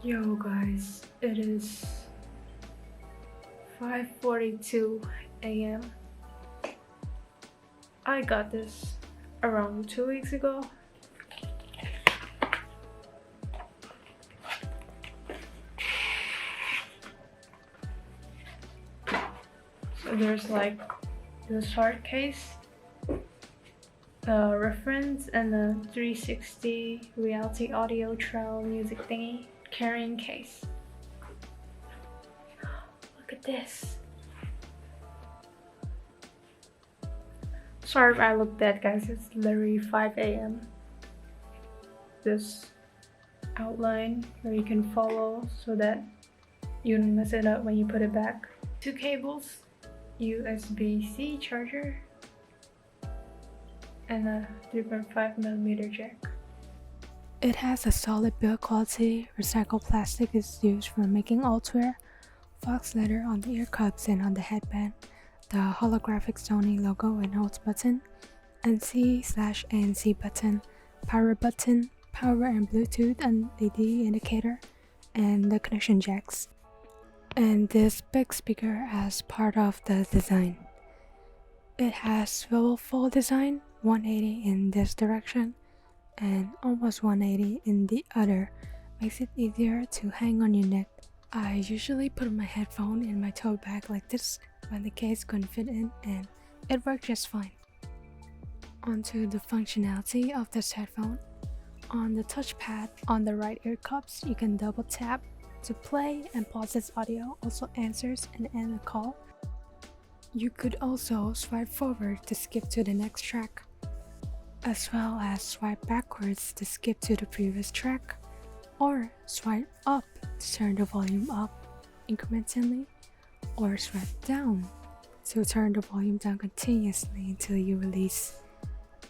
Yo guys, it is 5:42 a.m. I got this around 2 weeks ago. So there's like the short case, the reference, and the 360 reality audio trail music thingy carrying case. Look at this. Sorry if I look dead, guys. It's literally 5 a.m. This outline where you can follow so that you don't mess it up when you put it back. 2 cables, USB-C charger, and a 3.5mm jack. It has a solid build quality. Recycled plastic is used for making altwear. Fox leather on the ear cups and on the headband. The holographic Sony logo and Alt button. NC/ANC button. Power button. Power and Bluetooth and LED indicator. And the connection jacks. And this big speaker as part of the design. It has swivel fold design, 180 in this direction and almost 180 in the other. Makes it easier to hang on your neck. I usually put my headphone in my tote bag like this when the case couldn't fit in, and it worked just fine. Onto the functionality of this headphone. On the touchpad on the right ear cups, you can double tap to play and pause this audio, also answers and end a call. You could also swipe forward to skip to the next track, as well as swipe backwards to skip to the previous track, or swipe up to turn the volume up incrementally, or swipe down to turn the volume down continuously until you release.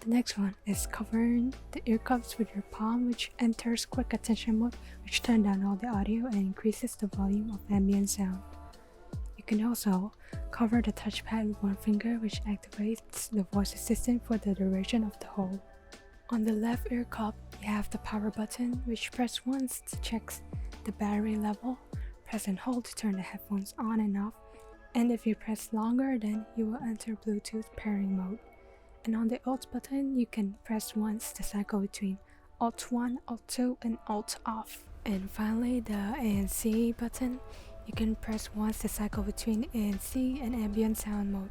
The next one is covering the ear cups with your palm, which enters quick attention mode, which turns down all the audio and increases the volume of ambient sound. You can also cover the touchpad with one finger, which activates the voice assistant for the duration of the hold. On the left ear cup, you have the power button, which press once to check the battery level, press and hold to turn the headphones on and off, and if you press longer, then you will enter Bluetooth pairing mode. And on the Alt button, you can press once to cycle between Alt 1, Alt 2, and Alt off. And finally, the ANC button. You can press once to cycle between ANC and ambient sound mode.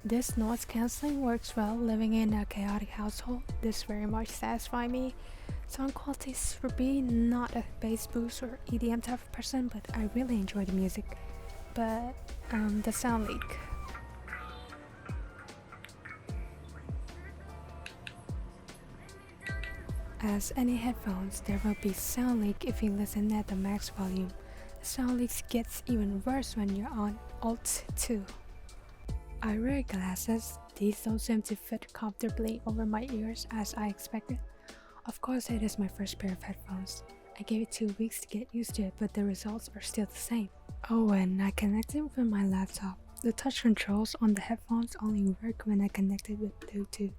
This noise cancelling works well living in a chaotic household. This very much satisfies me. Sound quality for me, not a bass boost or EDM type of person, but I really enjoy the music. But the sound leak. As any headphones, there will be sound leak if you listen at the max volume. The sound leak gets even worse when you're on Alt 2. I wear glasses. These don't seem to fit comfortably over my ears as I expected. Of course, it is my first pair of headphones. I gave it 2 weeks to get used to it, but the results are still the same. Oh, and I connected with my laptop. The touch controls on the headphones only work when I connect it with Bluetooth.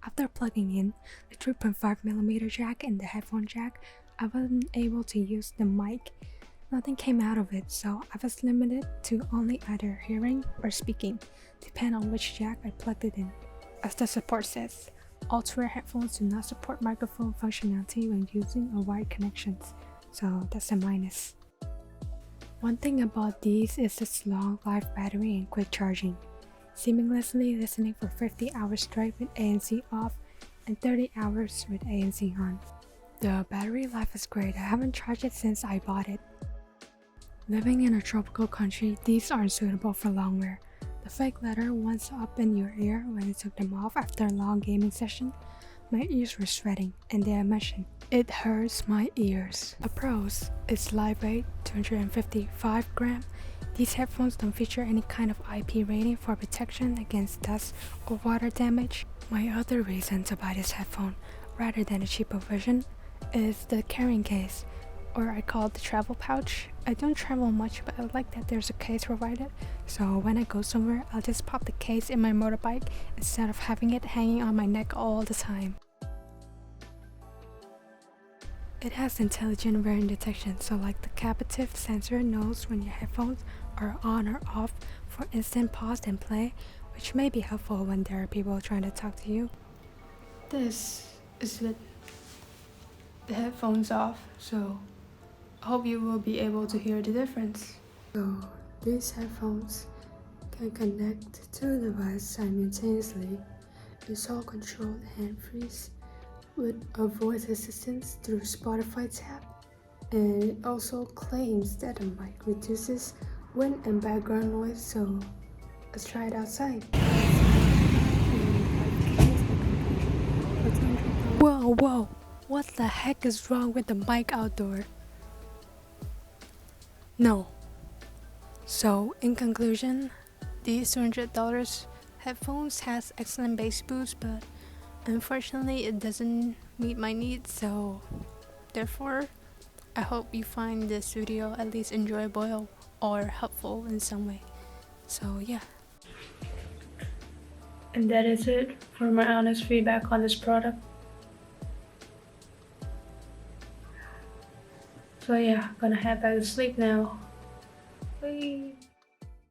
After plugging in the 3.5mm jack and the headphone jack, I wasn't able to use the mic. Nothing came out of it, so I was limited to only either hearing or speaking, depending on which jack I plugged it in. As the support says, Altwear headphones do not support microphone functionality when using or wired connections, so that's a minus. One thing about these is its long life battery and quick charging. Seamlessly listening for 50 hours straight with ANC off and 30 hours with ANC on. The battery life is great. I haven't charged it since I bought it. Living in a tropical country, these aren't suitable for long wear. The fake leather once up in your ear when I took them off after a long gaming session. My ears were sweating, and they mentioned it hurts my ears. A pros is lightweight, 255 gram. These headphones don't feature any kind of IP rating for protection against dust or water damage. My other reason to buy this headphone, rather than a cheaper version, is the carrying case, or I call it the travel pouch. I don't travel much, but I like that there's a case provided, so when I go somewhere, I'll just pop the case in my motorbike instead of having it hanging on my neck all the time. It has intelligent wearing detection, so like the captive sensor knows when your headphones are on or off for instant pause and play, which may be helpful when there are people trying to talk to you. This is the headphones off, so I hope you will be able to hear the difference. So these headphones can connect to the device simultaneously. It's all controlled hand-free with a voice assistance through Spotify tab, and it also claims that the mic reduces wind and background noise, so let's try it outside. Whoa, what the heck is wrong with the mic outdoor? No. So in conclusion, these $200 headphones has excellent bass boost, but unfortunately it doesn't meet my needs, so therefore I hope you find this video at least enjoyable or helpful in some way. So yeah. And that is it for my honest feedback on this product. So yeah, gonna head back to sleep now. Bye.